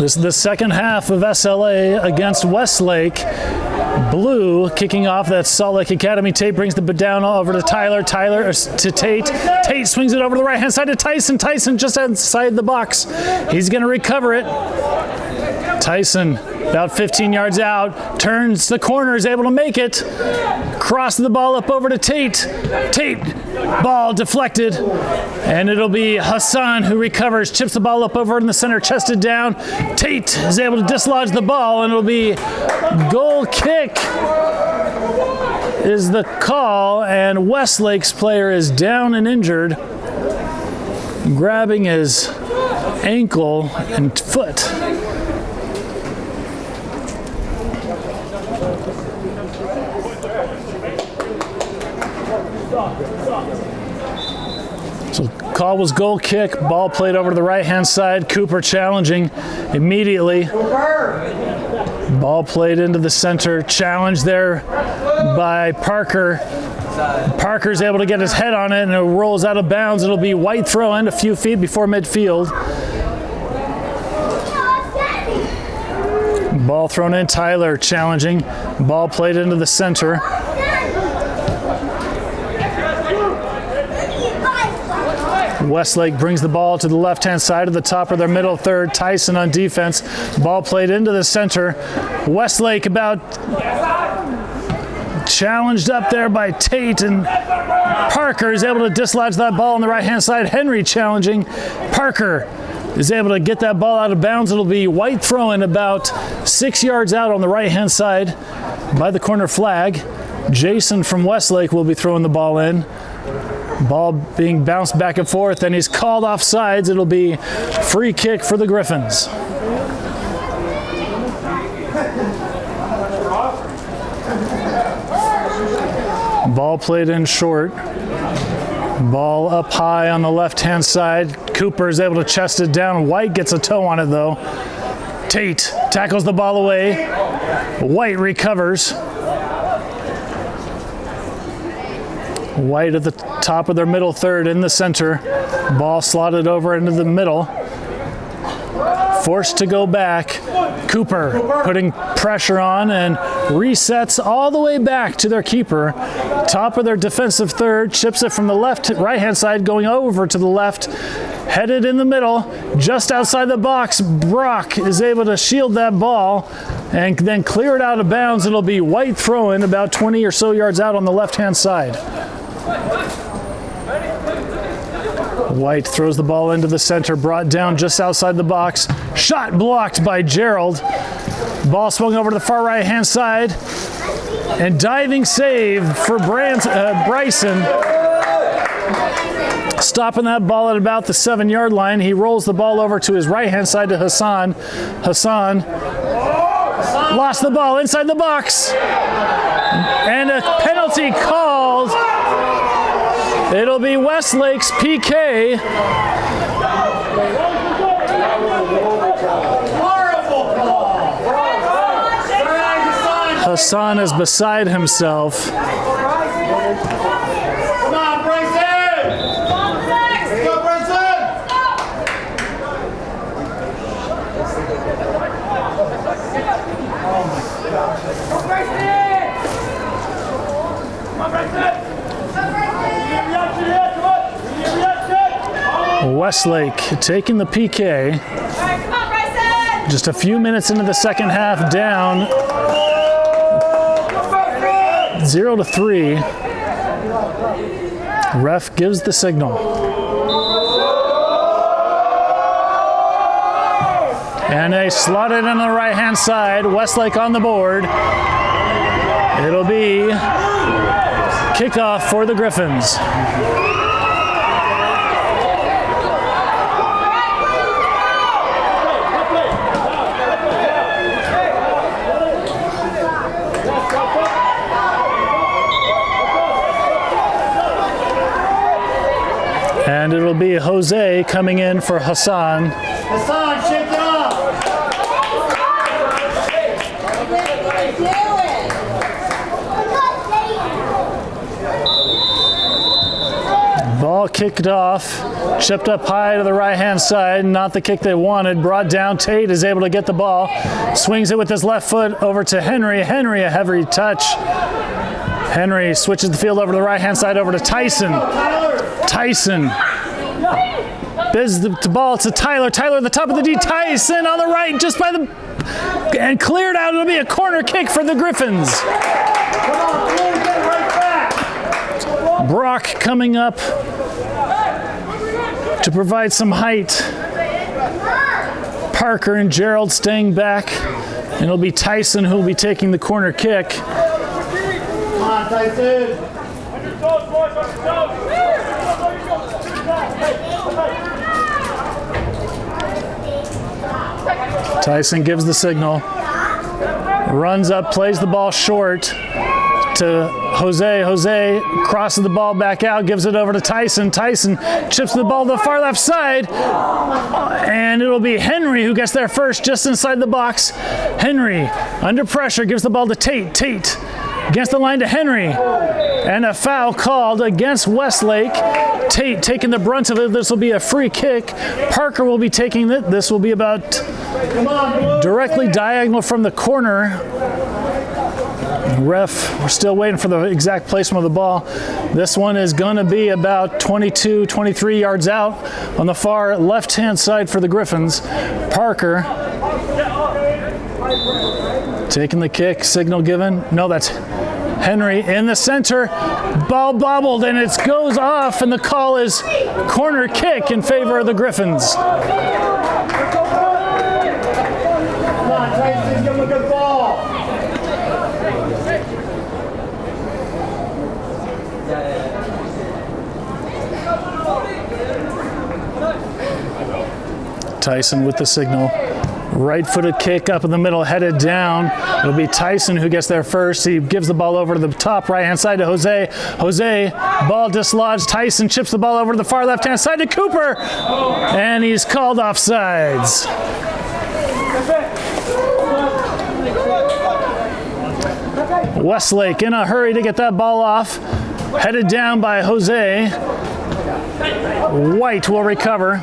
This is the second half of SLA against Westlake. Blue kicking off. That's Salt Lake Academy. Tate brings the down over to Tyler. Tyler to Tate. Tate swings it over the right-hand side to Tyson. Tyson just outside the box. He's going to recover it. Tyson about 15 yards out. Turns the corner. Is able to make it. Crosses the ball up over to Tate. Tate. Ball deflected. And it'll be Hassan who recovers. Chips the ball up over in the center. Chested down. Tate is able to dislodge the ball. And it'll be goal kick is the call. And Westlake's player is down and injured. Grabbing his ankle and foot. So call was goal kick. Ball played over to the right-hand side. Cooper challenging immediately. Ball played into the center. Challenge there by Parker. Parker's able to get his head on it, and it rolls out of bounds. It'll be White throw in a few feet before midfield. Ball thrown in. Tyler challenging. Ball played into the center. Westlake brings the ball to the left-hand side of the top of their middle third. Tyson on defense. Ball played into the center. Westlake about challenged up there by Tate, and Parker is able to dislodge that ball on the right-hand side. Henry challenging. Parker is able to get that ball out of bounds. It'll be White throwing about 6 yards out on the right-hand side by the corner flag. Jason from Westlake will be throwing the ball in. Ball being bounced back and forth, and he's called off sides. It'll be free kick for the Griffins. Ball played in short. Ball up high on the left-hand side. Cooper is able to chest it down. White gets a toe on it, though. Tate tackles the ball away. White recovers. White at the top of their middle third in the center. Ball slotted over into the middle. Forced to go back. Cooper putting pressure on and resets all the way back to their keeper. Top of their defensive third. Chips it from the right-hand side going over to the left. Headed in the middle. Just outside the box. Brock is able to shield that ball and then clear it out of bounds. It'll be White throwing about 20 or so yards out on the left-hand side. White throws the ball into the center, brought down just outside the box. Shot blocked by Gerald. Ball swung over to the far right-hand side. And diving save for Bryson. Stopping that ball at about the 7-yard line. He rolls the ball over to his right-hand side to Hassan. Hassan lost the ball inside the box. And a penalty called. It'll be Westlake's PK. Hassan is beside himself. Come on, Bryson! Let's go, Bryson! Oh my gosh. Come on, Bryson! Westlake taking the PK. Just a few minutes into the second half, down 0-3. Ref gives the signal. And they slot it on the right-hand side. Westlake on the board. It'll be kickoff for the Griffins. And it'll be Jose coming in for Hassan. Hassan, shake it off! Ball kicked off. Chipped up high to the right-hand side, not the kick they wanted. Brought down, Tate is able to get the ball. Swings it with his left foot over to Henry. Henry, a heavy touch. Henry switches the field over to the right-hand side, over to Tyson. Tyson. Biz the ball to Tyler. Tyler at the top of the D. Tyson on the right, just by the... And cleared out. It'll be a corner kick for the Griffins. Come on, Blue, get right back. Brock coming up to provide some height. Parker and Gerald staying back. And it'll be Tyson who will be taking the corner kick. Come on, Tyson. Tyson gives the signal. Runs up, plays the ball short to Jose. Jose crosses the ball back out, gives it over to Tyson. Tyson chips the ball to the far left side. And it'll be Henry who gets there first, just inside the box. Henry, under pressure, gives the ball to Tate. Tate against the line to Henry. And a foul called against Westlake. Tate taking the brunt of it. This will be a free kick. Parker will be taking it. This will be about directly diagonal from the corner. Ref, we're still waiting for the exact placement of the ball. This one is going to be about 22, 23 yards out on the far left-hand side for the Griffins. Parker taking the kick, signal given. No, that's Henry in the center. Ball bobbled and it goes off, and the call is corner kick in favor of the Griffins. Come on, Tyson, give him a good ball. Tyson with the signal. Right-footed kick up in the middle, headed down. It'll be Tyson who gets there first. He gives the ball over to the top right-hand side to Jose. Jose, ball dislodged. Tyson chips the ball over to the far left-hand side to Cooper. And he's called offsides. Westlake in a hurry to get that ball off. Headed down by Jose. White will recover.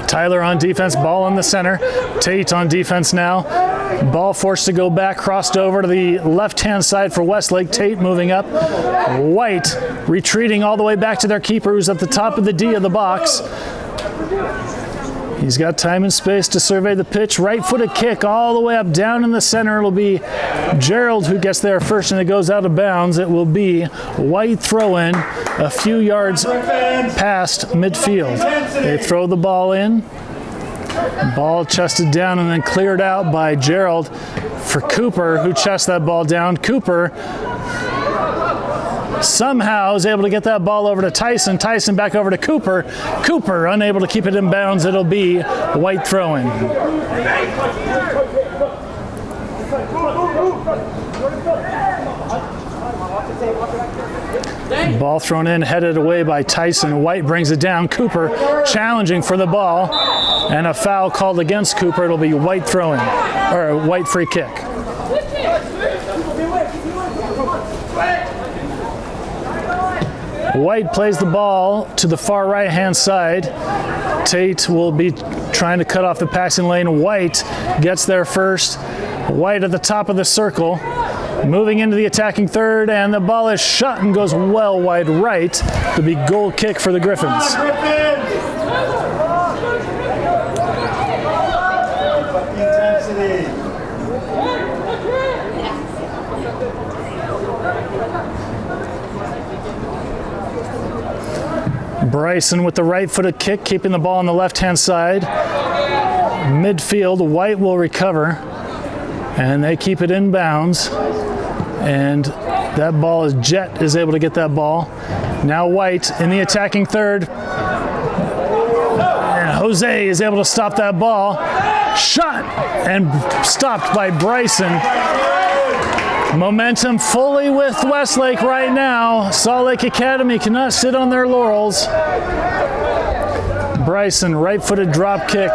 Tyler on defense, ball in the center. Tate on defense now. Ball forced to go back, crossed over to the left-hand side for Westlake. Tate moving up. White retreating all the way back to their keeper, who's at the top of the D of the box. He's got time and space to survey the pitch. Right-footed kick all the way up, down in the center. It'll be Gerald who gets there first, and it goes out of bounds. It will be White throw-in a few yards past midfield. They throw the ball in. Ball chested down and then cleared out by Gerald for Cooper, who chests that ball down. Cooper somehow is able to get that ball over to Tyson. Tyson back over to Cooper. Cooper unable to keep it in bounds. It'll be White throwing. Ball thrown in, headed away by Tyson. White brings it down. Cooper challenging for the ball. And a foul called against Cooper. It'll be White throwing, or a White free kick. White plays the ball to the far right-hand side. Tate will be trying to cut off the passing lane. White gets there first. White at the top of the circle. Moving into the attacking third, and the ball is shot and goes well wide right. To be goal kick for the Griffins. Bryson with the right-footed kick, keeping the ball on the left-hand side. Midfield, White will recover, and they keep it in bounds. And that ball is Jett is able to get that ball. Now White in the attacking third. And Jose is able to stop that ball. Shot and stopped by Bryson. Momentum fully with Westlake right now. Salt Lake Academy cannot sit on their laurels. Bryson, right-footed drop kick.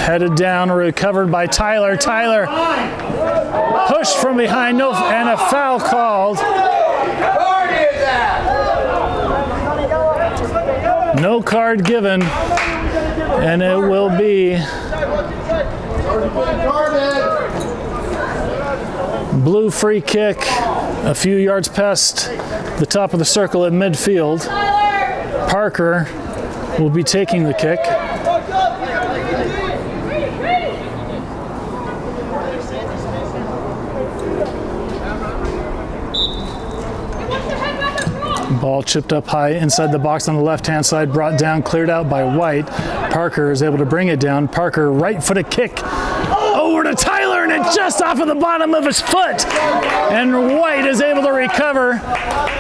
Headed down, recovered by Tyler. Tyler pushed from behind, and a foul called. No card given, and it will be blue free kick a few yards past the top of the circle at midfield. Parker will be taking the kick. Ball chipped up high inside the box on the left-hand side, brought down, cleared out by White. Parker is able to bring it down. Parker, right-footed kick over to Tyler, and it's just off of the bottom of his foot. And White is able to recover.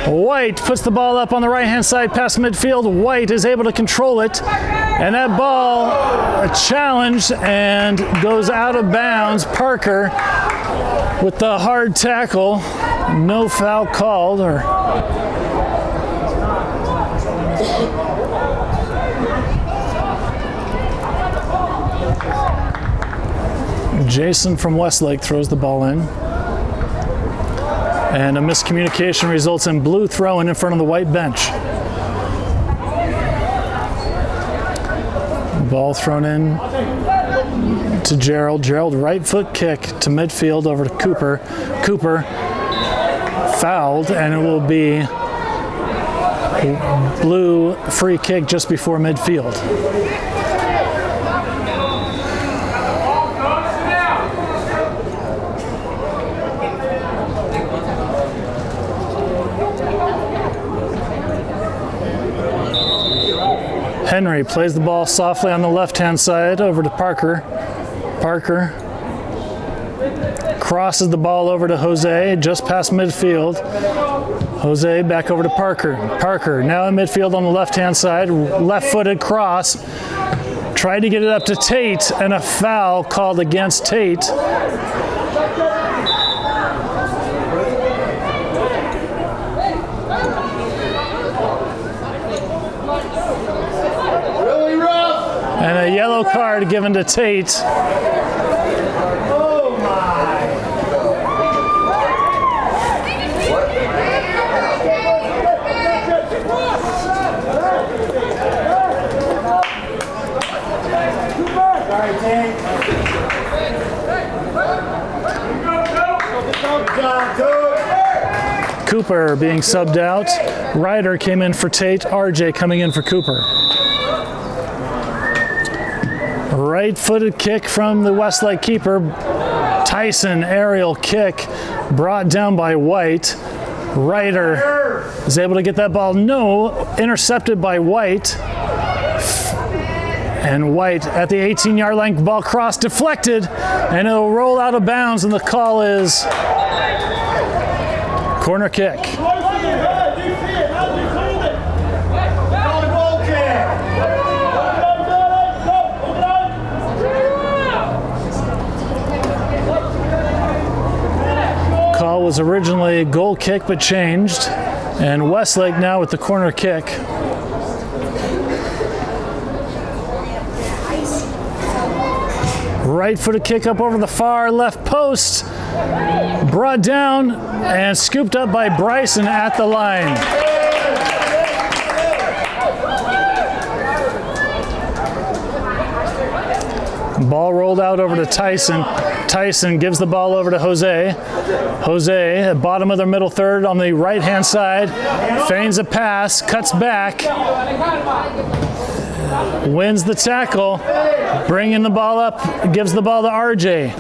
White puts the ball up on the right-hand side past midfield. White is able to control it. And that ball, a challenge, and goes out of bounds. Parker with the hard tackle. No foul called, or Jason from Westlake throws the ball in. And a miscommunication results in blue throwing in front of the white bench. Ball thrown in to Gerald. Gerald, right foot kick to midfield over to Cooper. Cooper fouled, and it will be a blue free kick just before midfield. Henry plays the ball softly on the left-hand side over to Parker. Parker crosses the ball over to Jose just past midfield. Jose back over to Parker. Parker now in midfield on the left-hand side, left-footed cross. Tried to get it up to Tate, and a foul called against Tate. And a yellow card given to Tate. Oh my! Sorry, Tate. Good job, Coop. Cooper being subbed out. Ryder came in for Tate. RJ coming in for Cooper. Right-footed kick from the Westlake keeper. Tyson aerial kick brought down by White. Ryder is able to get that ball. No, intercepted by White. And White at the 18-yard line, ball cross deflected, and it'll roll out of bounds, and the call is corner kick. Call was originally a goal kick but changed, and Westlake now with the corner kick. Right-footed kick up over the far left post, brought down and scooped up by Bryson at the line. Ball rolled out over to Tyson. Tyson gives the ball over to Jose. Jose, at bottom of the middle third on the right-hand side, feigns a pass, cuts back, wins the tackle, bringing the ball up, gives the ball to RJ.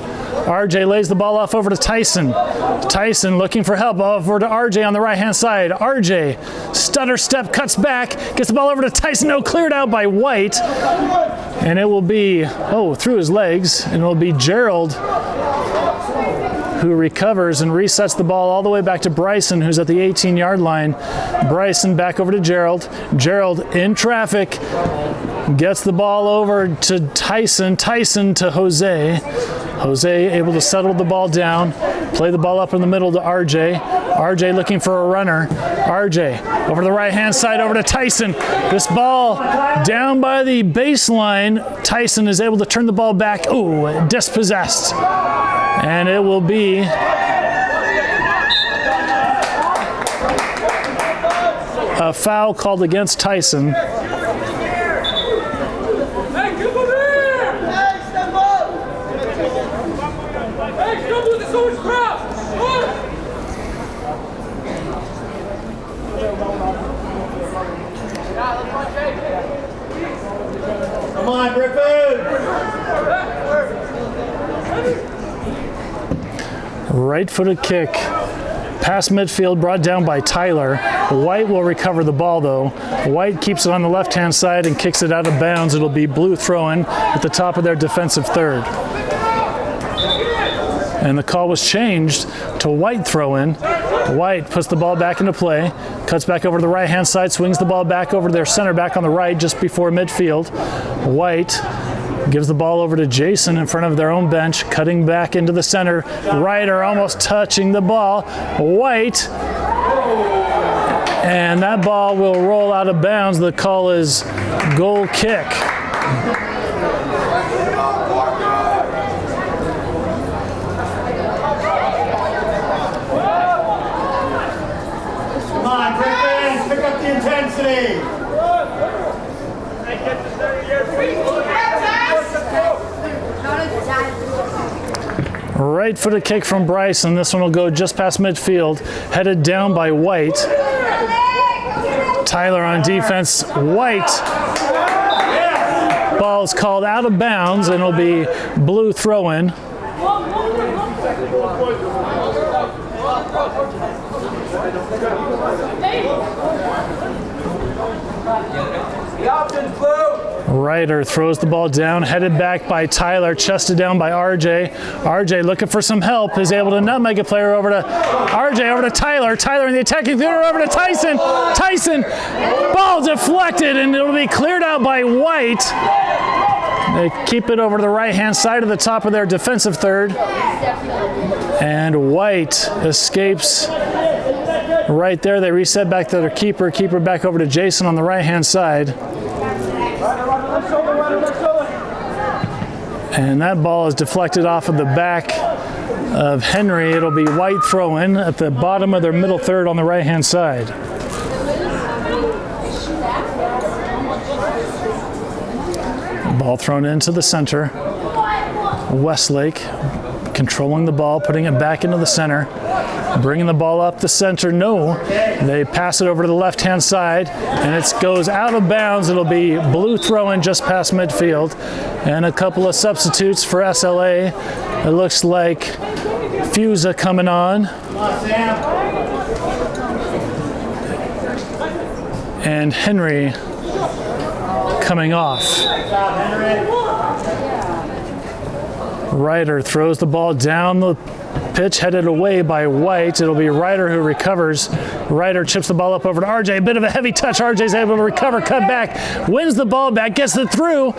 RJ lays the ball off over to Tyson. Tyson looking for help over to RJ on the right-hand side. RJ, stutter step, cuts back, gets the ball over to Tyson. No, cleared out by White. And it will be, through his legs, and it will be Gerald who recovers and resets the ball all the way back to Bryson, who's at the 18-yard line. Bryson back over to Gerald. Gerald in traffic, gets the ball over to Tyson. Tyson to Jose. Jose able to settle the ball down, play the ball up in the middle to RJ. RJ looking for a runner. RJ over the right-hand side over to Tyson. This ball down by the baseline. Tyson is able to turn the ball back. Ooh, dispossessed. And it will be a foul called against Tyson. Come on, Griffins! Right-footed kick. Past midfield, brought down by Tyler. White will recover the ball though. White keeps it on the left-hand side and kicks it out of bounds. It'll be blue throw-in at the top of their defensive third. And the call was changed to white throw-in. White puts the ball back into play, cuts back over to the right-hand side, swings the ball back over to their center back on the right just before midfield. White gives the ball over to Jason in front of their own bench, cutting back into the center. Ryder almost touching the ball. White. And that ball will roll out of bounds. The call is goal kick. Come on, Griffins! Pick up the intensity! Right-footed kick from Bryson. This one will go just past midfield, headed down by White. Tyler on defense. White. Ball is called out of bounds, and it'll be blue throw-in. Ryder throws the ball down, headed back by Tyler, chested down by RJ. RJ looking for some help, is able to nutmeg a player over to RJ, over to Tyler. Tyler in the attacking theater over to Tyson. Tyson, ball deflected, and it'll be cleared out by White. They keep it over to the right-hand side of the top of their defensive third. And White escapes right there. They reset back to their keeper. Keeper back over to Jason on the right-hand side. And that ball is deflected off of the back of Henry. It'll be White throw-in at the bottom of their middle third on the right-hand side. Ball thrown into the center. Westlake controlling the ball, putting it back into the center, bringing the ball up the center. No, they pass it over to the left-hand side, and it goes out of bounds. It'll be blue throw-in just past midfield, and a couple of substitutes for SLA. It looks like Fiuza coming on, and Henry coming off. Ryder throws the ball down the pitch, headed away by White. It'll be Ryder who recovers. Ryder chips the ball up over to RJ. A bit of a heavy touch. RJ's able to recover, cut back, wins the ball back, gets it through.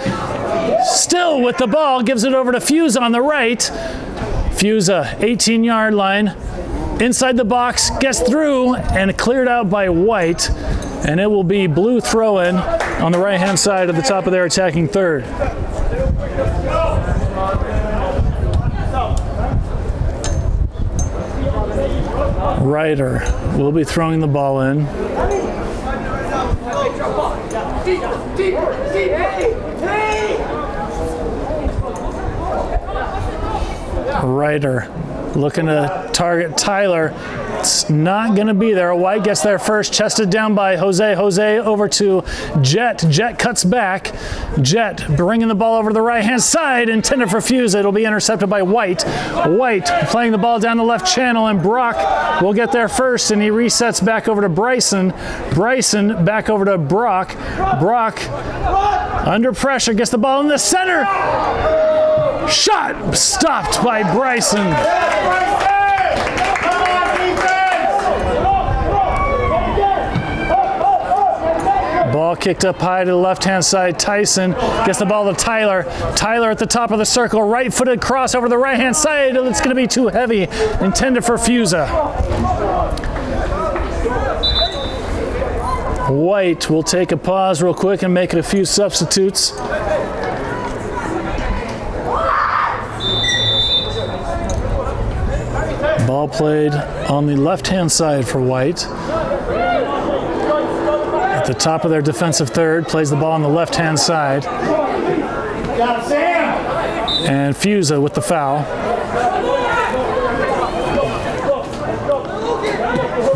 Still with the ball, gives it over to Fiuza on the right. Fiuza, 18-yard line, inside the box, gets through, and cleared out by White. And it will be blue throw-in on the right-hand side at the top of their attacking third. Ryder will be throwing the ball in. Ryder looking to target Tyler. It's not going to be there. White gets there first, chested down by Jose. Jose over to Jett. Jett cuts back. Jett bringing the ball over to the right-hand side, intended for Fiuza. It'll be intercepted by White. White playing the ball down the left channel, and Brock will get there first, and he resets back over to Bryson. Bryson back over to Brock. Brock under pressure, gets the ball in the center. Shot stopped by Bryson. Ball kicked up high to the left-hand side. Tyson gets the ball to Tyler. Tyler at the top of the circle. Right-footed cross over the right-hand side. It's going to be too heavy. Intended for Fiuza. White will take a pause real quick and make a few substitutes. Ball played on the left-hand side for White. At the top of their defensive third, plays the ball on the left-hand side. And Fiuza with the foul.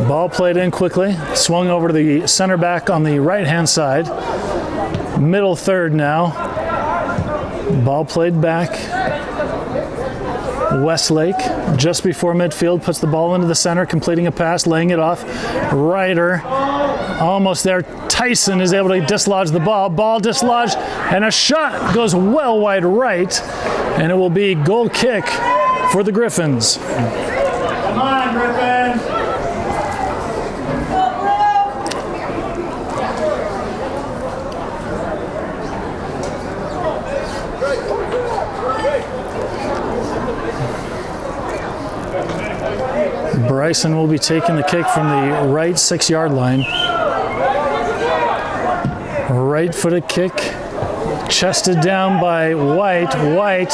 Ball played in quickly, swung over to the center back on the right-hand side. Middle third now. Ball played back. Westlake, just before midfield, puts the ball into the center, completing a pass, laying it off. Ryder, almost there. Tyson is able to dislodge the ball. Ball dislodged, and a shot goes well wide right, and it will be goal kick for the Griffins. Come on, Griffins. Bryson will be taking the kick from the right 6-yard line. Right-footed kick, chested down by White. White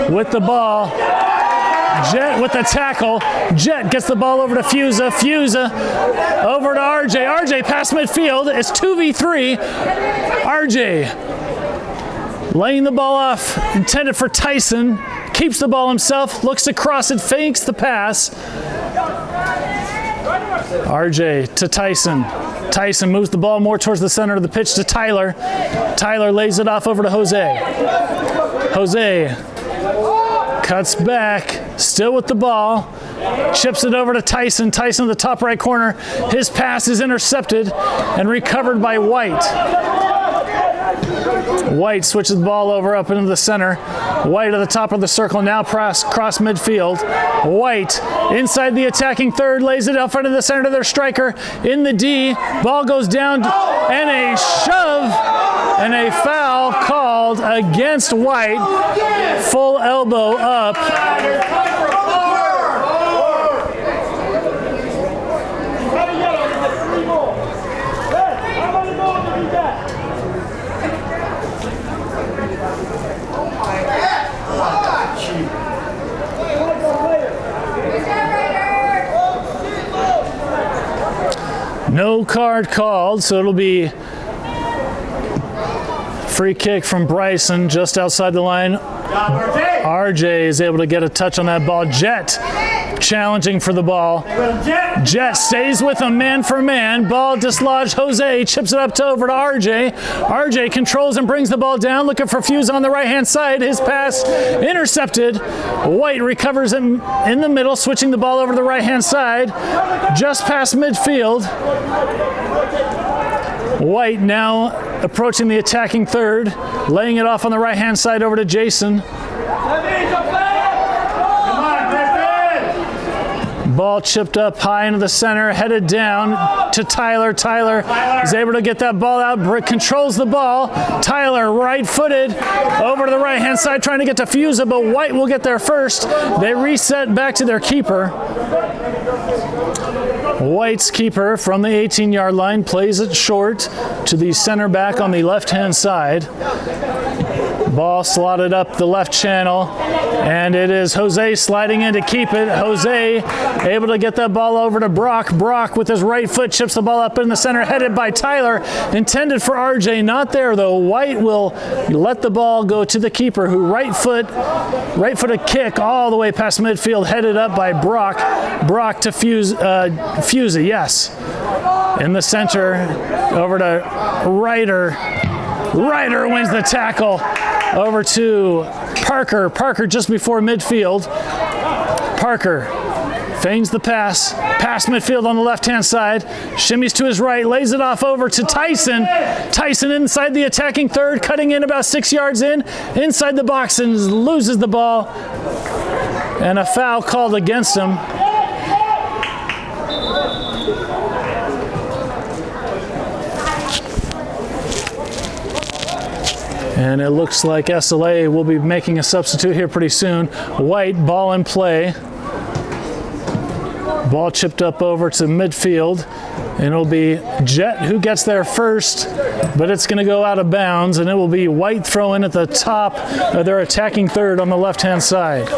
with the ball. Jett with the tackle. Jett gets the ball over to Fiuza. Fiuza over to RJ. RJ past midfield. It's 2v3. RJ laying the ball off, intended for Tyson. Keeps the ball himself, looks to cross it, fakes the pass. RJ to Tyson. Tyson moves the ball more towards the center of the pitch to Tyler. Tyler lays it off over to Jose. Jose cuts back, still with the ball. Chips it over to Tyson. Tyson in the top right corner. His pass is intercepted and recovered by White. White switches the ball over up into the center. White at the top of the circle, now cross midfield. White inside the attacking third, lays it out front of the center to their striker. In the D, ball goes down and a shove and a foul called against White. Full elbow up. No card called, so it'll be free kick from Bryson just outside the line. RJ is able to get a touch on that ball. Jett challenging for the ball. Jett stays with him man for man. Ball dislodged. Jose chips it up over to RJ. RJ controls and brings the ball down, looking for Fiuza on the right-hand side. His pass intercepted. White recovers it in the middle, switching the ball over to the right-hand side. Just past midfield. White now approaching the attacking third, laying it off on the right-hand side over to Jason. Ball chipped up high into the center, headed down to Tyler. Tyler is able to get that ball out, controls the ball. Tyler right-footed over to the right-hand side, trying to get to Fiuza, but White will get there first. They reset back to their keeper. White's keeper from the 18-yard line plays it short to the center back on the left-hand side. Ball slotted up the left channel, and it is Jose sliding in to keep it. Jose able to get that ball over to Brock. Brock with his right foot chips the ball up in the center, headed by Tyler. Intended for RJ, not there though. White will let the ball go to the keeper, who right-footed kick all the way past midfield, headed up by Brock. Brock to Fiuza, yes. In the center, over to Ryder. Ryder wins the tackle over to Parker. Parker just before midfield. Parker feigns the pass, past midfield on the left-hand side, shimmies to his right, lays it off over to Tyson. Tyson inside the attacking third, cutting in about 6 yards inside the box, and loses the ball. And a foul called against him. And it looks like SLA will be making a substitute here pretty soon. White, ball in play. Ball chipped up over to midfield. And it'll be Jett who gets there first, but it's going to go out of bounds, and it will be White throwing at the top of their attacking third on the left-hand side.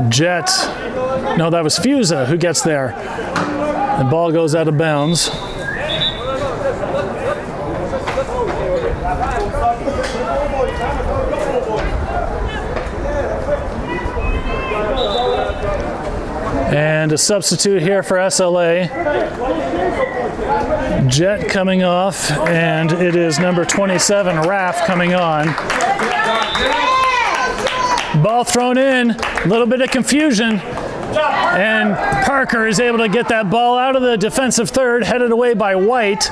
Jett, no, that was Fiuza who gets there. The ball goes out of bounds. And a substitute here for SLA. Jett coming off, and it is number 27, Raf, coming on. Ball thrown in, a little bit of confusion, and Parker is able to get that ball out of the defensive third, headed away by White.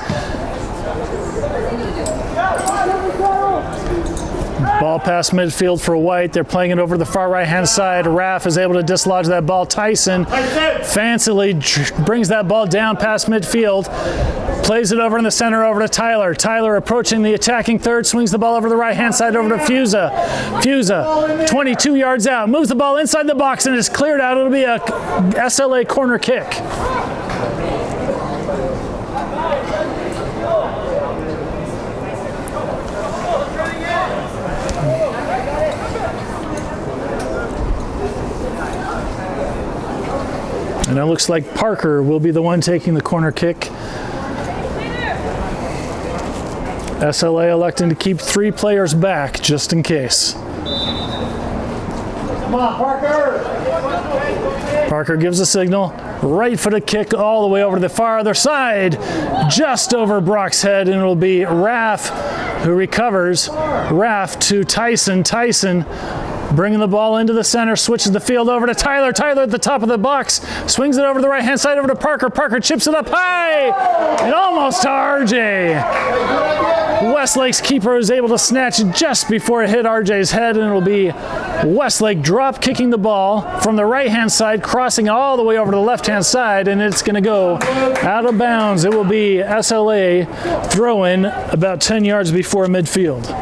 Ball past midfield for White. They're playing it over the far right-hand side. Raf is able to dislodge that ball. Tyson fancily brings that ball down past midfield. Plays it over in the center over to Tyler. Tyler approaching the attacking third, swings the ball over the right-hand side over to Fiuza. Fiuza, 22 yards out, moves the ball inside the box and is cleared out. It'll be a SLA corner kick. And it looks like Parker will be the one taking the corner kick. SLA electing to keep 3 players back just in case. Come on, Parker. Parker gives a signal. Right-footed kick all the way over to the far other side, just over Brock's head, and it'll be Raf who recovers. Raf to Tyson. Tyson bringing the ball into the center, switches the field over to Tyler. Tyler at the top of the box, swings it over the right-hand side over to Parker. Parker chips it up high and almost to RJ. Westlake's keeper is able to snatch it just before it hit RJ's head, and it'll be Westlake drop kicking the ball from the right-hand side, crossing all the way over to the left-hand side, and it's going to go out of bounds. It will be SLA throw-in about 10 yards before midfield.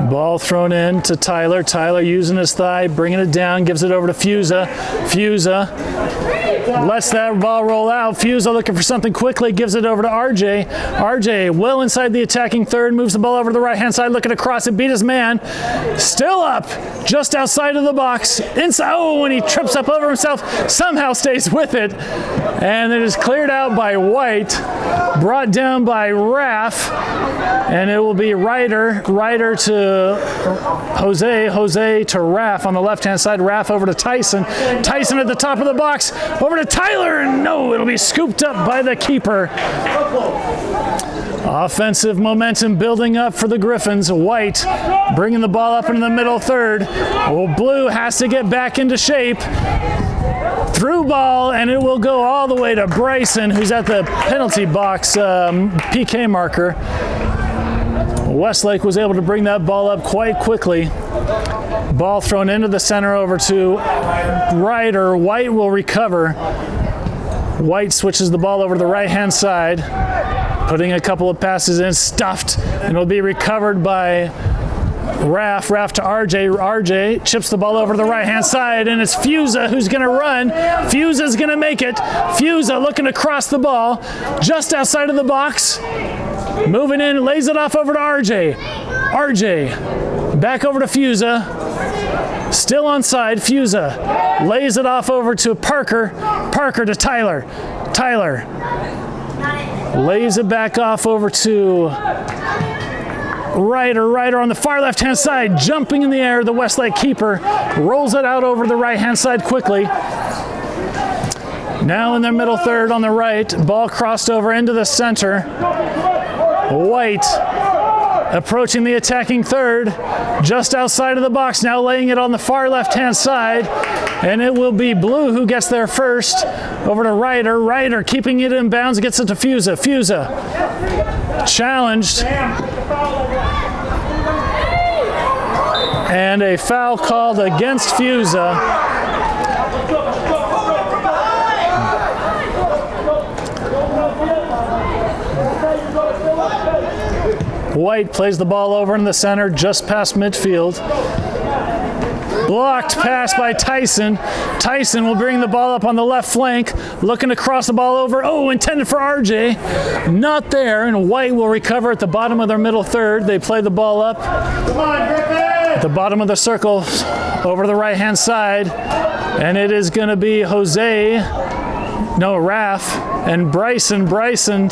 Ball thrown in to Tyler. Tyler using his thigh, bringing it down, gives it over to Fiuza. Fiuza lets that ball roll out. Fiuza looking for something quickly, gives it over to RJ. RJ well inside the attacking third, moves the ball over to the right-hand side, looking across it, beat his man. Still up, just outside of the box. Inside, oh, when he trips up over himself, somehow stays with it. And it is cleared out by White, brought down by Raf, and it will be Ryder. Ryder to Jose. Jose to Raf on the left-hand side. Raf over to Tyson. Tyson at the top of the box. Over to Tyler, and no, it'll be scooped up by the keeper. Offensive momentum building up for the Griffins. White bringing the ball up into the middle third. Oh, Blue has to get back into shape. Through ball, and it will go all the way to Bryson, who's at the penalty box PK marker. Westlake was able to bring that ball up quite quickly. Ball thrown into the center over to Ryder. White will recover. White switches the ball over to the right-hand side, putting a couple of passes in, stuffed, and it'll be recovered by Raf. Raf to RJ. RJ chips the ball over to the right-hand side, and it's Fiuza who's going to run. Fiuza's going to make it. Fiuza looking to cross the ball just outside of the box. Moving in, lays it off over to RJ. RJ back over to Fiuza. Still onside. Fiuza lays it off over to Parker. Parker to Tyler. Tyler lays it back off over to Ryder. Ryder on the far left-hand side, jumping in the air. The Westlake keeper rolls it out over the right-hand side quickly. Now in their middle third on the right, ball crossed over into the center. White approaching the attacking third, just outside of the box, now laying it on the far left-hand side, and it will be Blue who gets there first. Over to Ryder. Ryder keeping it in bounds, gets it to Fiuza. Fiuza challenged. And a foul called against Fiuza. White plays the ball over in the center, just past midfield. Blocked pass by Tyson. Tyson will bring the ball up on the left flank, looking to cross the ball over. Oh, intended for RJ. Not there, and White will recover at the bottom of their middle third. They play the ball up at the bottom of the circle over the right-hand side, and it is going to be Jose Raff and Bryson. Bryson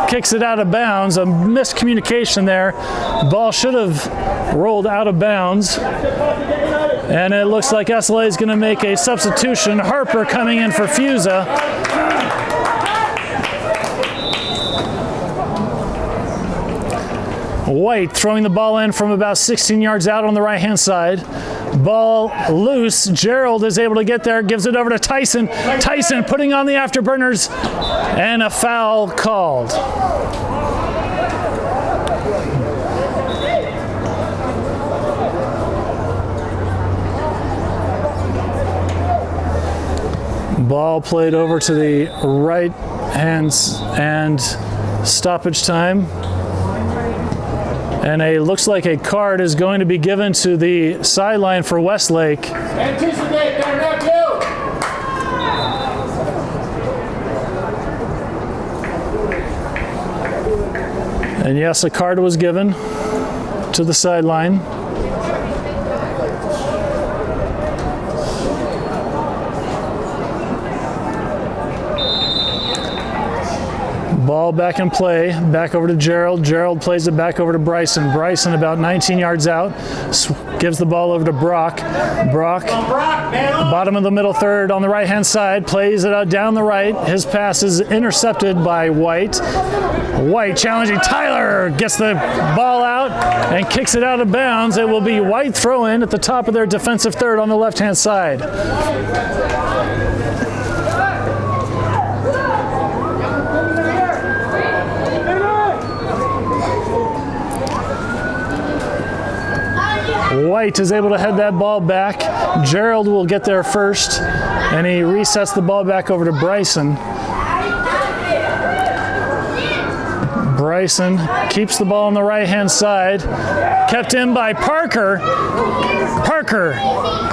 kicks it out of bounds. A miscommunication there. Ball should have rolled out of bounds. And it looks like SLA is going to make a substitution. Harper coming in for Fiuza. White throwing the ball in from about 16 yards out on the right-hand side. Ball loose. Gerald is able to get there, gives it over to Tyson. Tyson putting on the afterburners, and a foul called. Ball played over to the right hands and stoppage time. And looks like a card is going to be given to the sideline for Westlake. Anticipate, they're not you. And yes, a card was given to the sideline. Ball back in play, back over to Gerald. Gerald plays it back over to Bryson. Bryson about 19 yards out, gives the ball over to Brock. Brock, bottom of the middle third on the right-hand side, plays it out down the right. His pass is intercepted by White. White challenging Tyler, gets the ball out and kicks it out of bounds. It will be White throw in at the top of their defensive third on the left-hand side. White is able to head that ball back. Gerald will get there first, and he resets the ball back over to Bryson. Bryson keeps the ball on the right-hand side. Kept in by Parker. Parker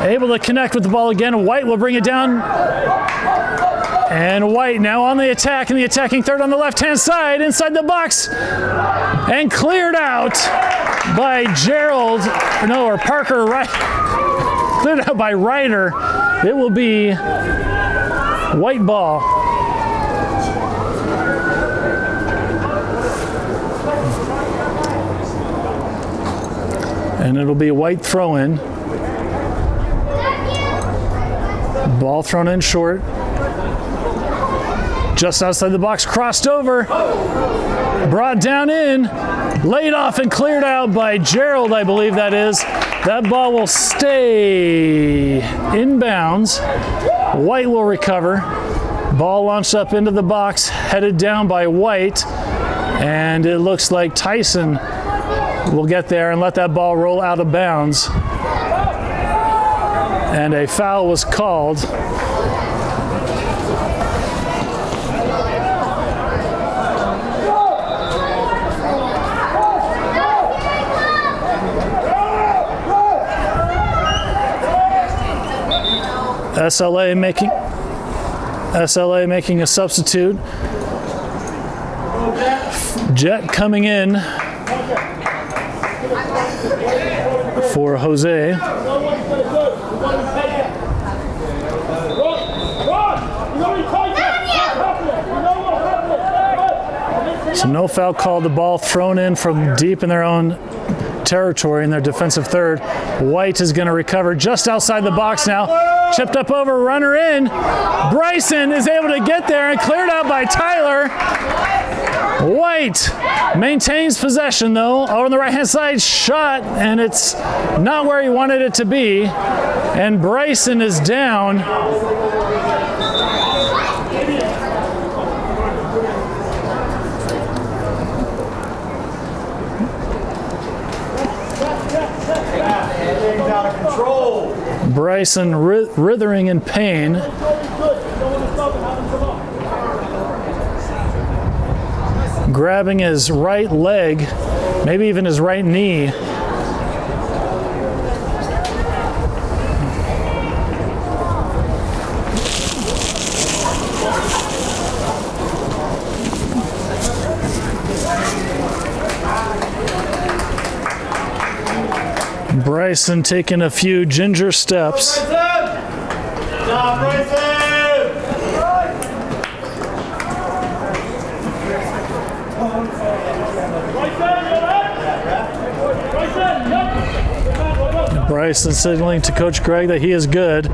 able to connect with the ball again. White will bring it down. And White now on the attack, in the attacking third on the left-hand side, inside the box, and cleared out by Gerald, or Parker, cleared out by Ryder. It will be White ball. And it'll be White throw-in. Ball thrown in short. Just outside the box, crossed over, brought down in, laid off and cleared out by Gerald, I believe that is. That ball will stay in bounds. White will recover. Ball launched up into the box, headed down by White, and it looks like Tyson will get there and let that ball roll out of bounds. And a foul was called. SLA making a substitute. Jett coming in for Jose. So no foul called. The ball thrown in from deep in their own territory in their defensive third. White is going to recover just outside the box now. Chipped up over, runner in. Bryson is able to get there and cleared out by Tyler. White maintains possession though. Over on the right-hand side, shot, and it's not where he wanted it to be. And Bryson is down. Out of control. Bryson writhing in pain. Grabbing his right leg, maybe even his right knee. Bryson taking a few ginger steps. Bryson signaling to Coach Greg that he is good.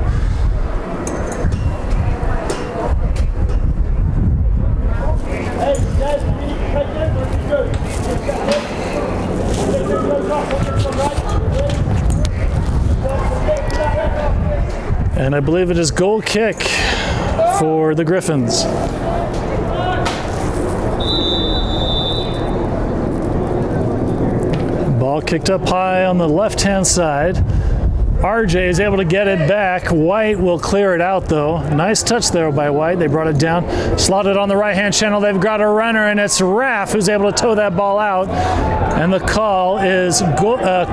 And I believe it is goal kick for the Griffins. Ball kicked up high on the left-hand side. RJ is able to get it back. White will clear it out, though. Nice touch there by White. They brought it down, slotted on the right-hand channel. They've got a runner, and it's Raff who's able to tow that ball out. And the call is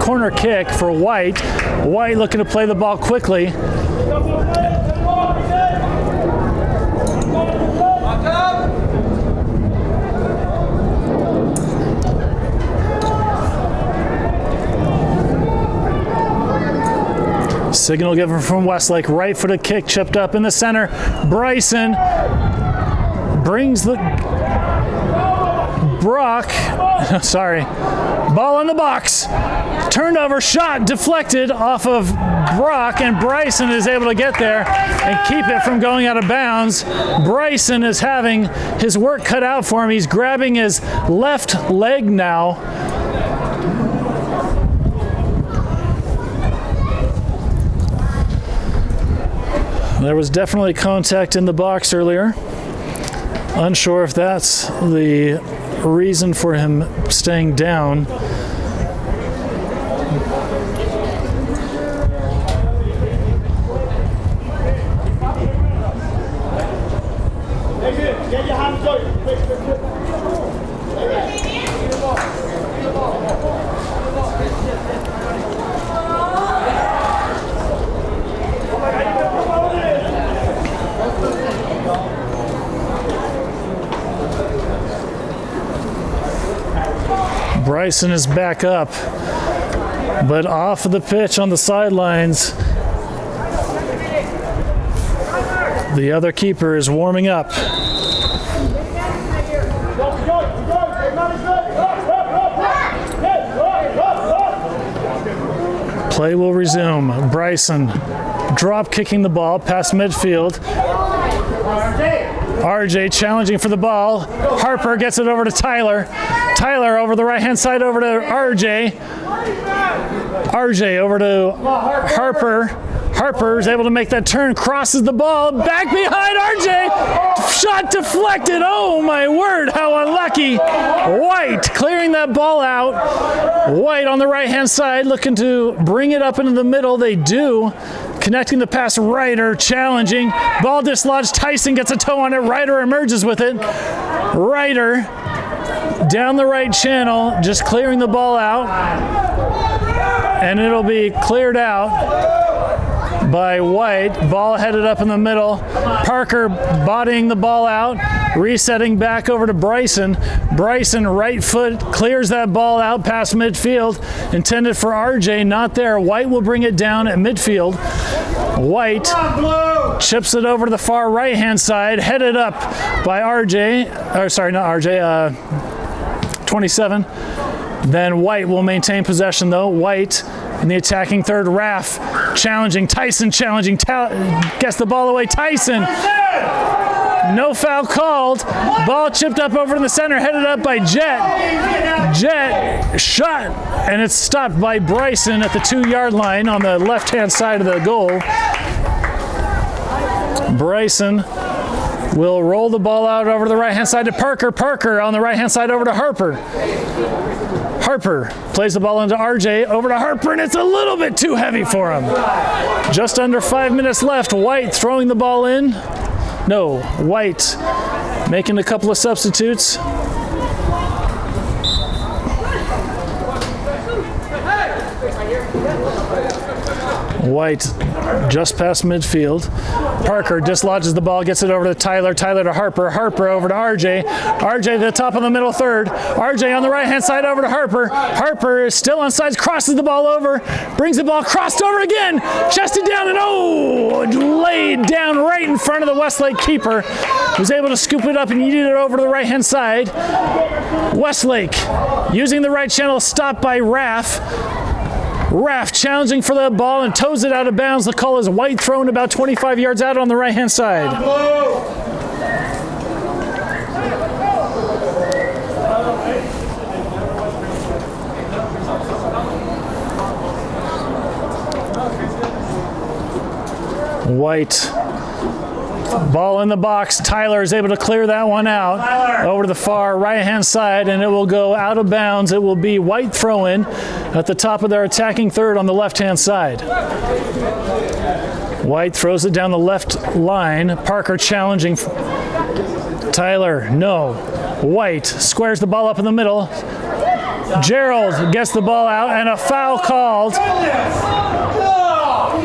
corner kick for White. White looking to play the ball quickly. Signal given from Westlake. Right-footed kick chipped up in the center. Bryson brings the Brock. Sorry. Ball in the box. Turned over, shot deflected off of Brock, and Bryson is able to get there and keep it from going out of bounds. Bryson is having his work cut out for him. He's grabbing his left leg now. There was definitely contact in the box earlier. Unsure if that's the reason for him staying down. Bryson is back up, but off of the pitch on the sidelines. The other keeper is warming up. Play will resume. Bryson drop kicking the ball past midfield. RJ challenging for the ball. Harper gets it over to Tyler. Tyler over the right-hand side over to RJ. RJ over to Harper. Harper is able to make that turn, crosses the ball, back behind RJ. Shot deflected. Oh my word, how unlucky. White clearing that ball out. White on the right-hand side looking to bring it up into the middle. They do. Connecting the pass, Ryder challenging. Ball dislodged. Tyson gets a toe on it. Ryder emerges with it. Ryder down the right channel, just clearing the ball out. And it'll be cleared out by White. Ball headed up in the middle. Parker bodying the ball out. Resetting back over to Bryson. Bryson, right foot, clears that ball out past midfield. Intended for RJ, not there. White will bring it down at midfield. White chips it over to the far right-hand side, headed up by RJ. Or sorry, not RJ, 27. Then White will maintain possession, though. White in the attacking third. Raff challenging. Tyson challenging. Gets the ball away. Tyson. No foul called. Ball chipped up over in the center, headed up by Jett. Jett shot, and it's stopped by Bryson at the 2-yard line on the left-hand side of the goal. Bryson will roll the ball out over the right-hand side to Parker. Parker on the right-hand side over to Harper. Harper plays the ball into RJ, over to Harper, and it's a little bit too heavy for him. Just under 5 minutes left. White throwing the ball in. No, White making a couple of substitutes. White just past midfield. Parker dislodges the ball, gets it over to Tyler. Tyler to Harper. Harper over to RJ. RJ to the top of the middle third. RJ on the right-hand side over to Harper. Harper is still on sides, crosses the ball over, brings the ball crossed over again, chested down, and laid down right in front of the Westlake keeper, who's able to scoop it up and yeet it over to the right-hand side. Westlake using the right channel, stopped by Raff. Ref challenging for that ball and toes it out of bounds. The call is white, thrown about 25 yards out on the right-hand side. White. Ball in the box. Tyler is able to clear that one out over to the far right-hand side, and it will go out of bounds. It will be white throw-in at the top of their attacking third on the left-hand side. White throws it down the left line. Parker challenging. Tyler, no. White squares the ball up in the middle. Gerald gets the ball out, and a foul called. You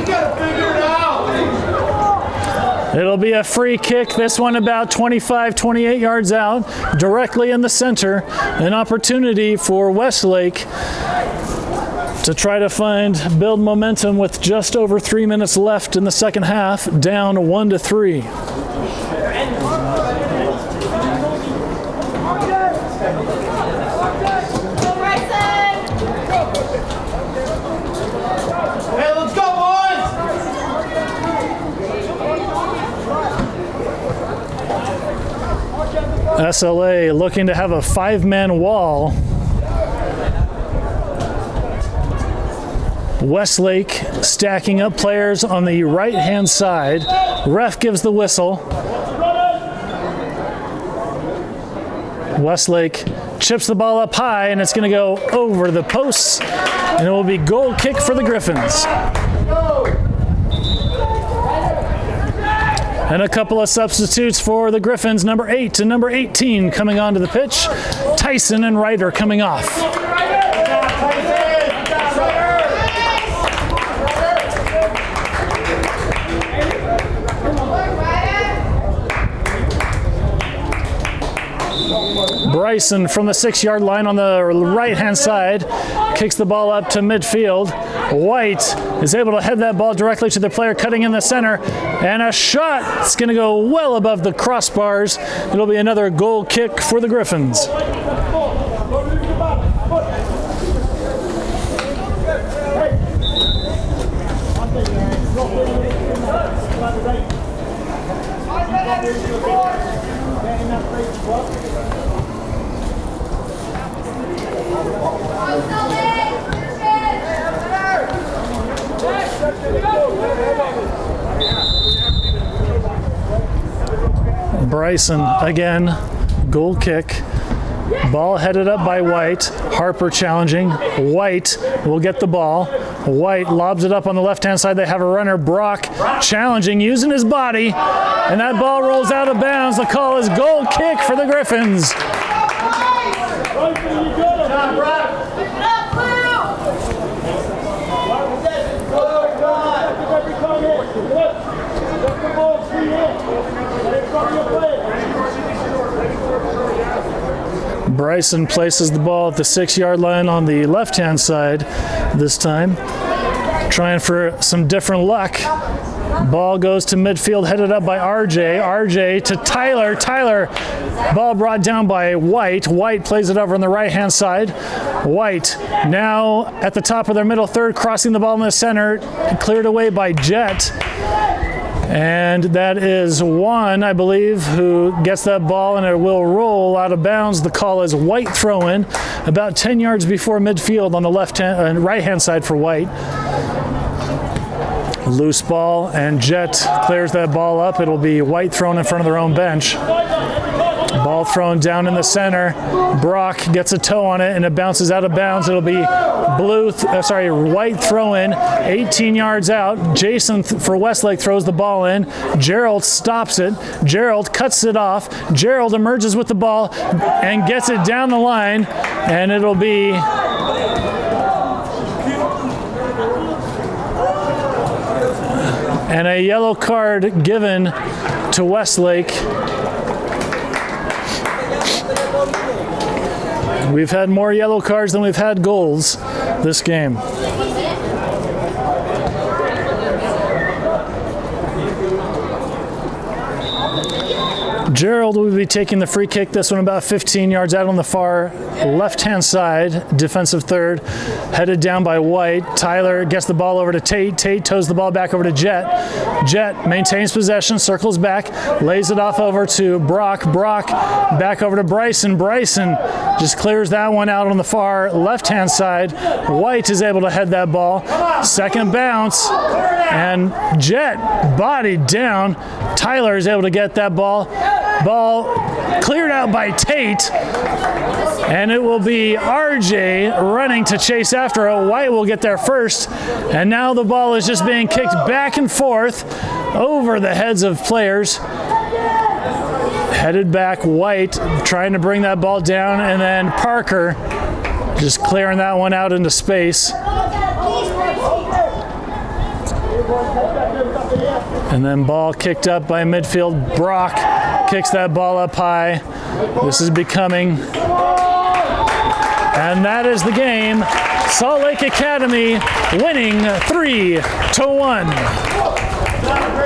gotta figure it out. It'll be a free kick, this one about 25, 28 yards out, directly in the center. An opportunity for Westlake to try to build momentum with just over 3 minutes left in the second half, down 1-3. SLA looking to have a 5-man wall. Westlake stacking up players on the right-hand side. Ref gives the whistle. Westlake chips the ball up high, and it's going to go over the posts, and it will be goal kick for the Griffins. And a couple of substitutes for the Griffins, number 8 and number 18 coming onto the pitch. Tyson and Ryder coming off. Bryson from the 6-yard line on the right-hand side kicks the ball up to midfield. White is able to head that ball directly to the player cutting in the center, and a shot. It's going to go well above the crossbars. It'll be another goal kick for the Griffins. Bryson again, goal kick. Ball headed up by White. Harper challenging. White will get the ball. White lobs it up on the left-hand side. They have a runner, Brock, challenging, using his body, and that ball rolls out of bounds. The call is goal kick for the Griffins. Bryson places the ball at the 6-yard line on the left-hand side this time, trying for some different luck. Ball goes to midfield, headed up by RJ. RJ to Tyler. Tyler, ball brought down by White. White plays it over on the right-hand side. White now at the top of their middle third, crossing the ball in the center, cleared away by Jett. And that is Juan, I believe, who gets that ball, and it will roll out of bounds. The call is White throw-in, about 10 yards before midfield on the right-hand side for White. Loose ball, and Jett clears that ball up. It'll be White thrown in front of their own bench. Ball thrown down in the center. Brock gets a toe on it, and it bounces out of bounds. It'll be White throw in, 18 yards out. Jason for Westlake throws the ball in. Gerald stops it. Gerald cuts it off. Gerald emerges with the ball and gets it down the line, and it'll be and a yellow card given to Westlake. We've had more yellow cards than we've had goals this game. Gerald will be taking the free kick. This one about 15 yards out on the far left-hand side, defensive third, headed down by White. Tyler gets the ball over to Tate. Tate toes the ball back over to Jett. Jett maintains possession, circles back, lays it off over to Brock. Brock back over to Bryson. Bryson just clears that one out on the far left-hand side. White is able to head that ball. Second bounce, and Jett bodied down. Tyler is able to get that ball. Ball cleared out by Tate, and it will be RJ running to chase after it. White will get there first, and now the ball is just being kicked back and forth over the heads of players. Headed back, White trying to bring that ball down, and then Parker just clearing that one out into space. And then ball kicked up by midfield. Brock kicks that ball up high. This is becoming, and that is the game. Salt Lake Academy winning 3-1.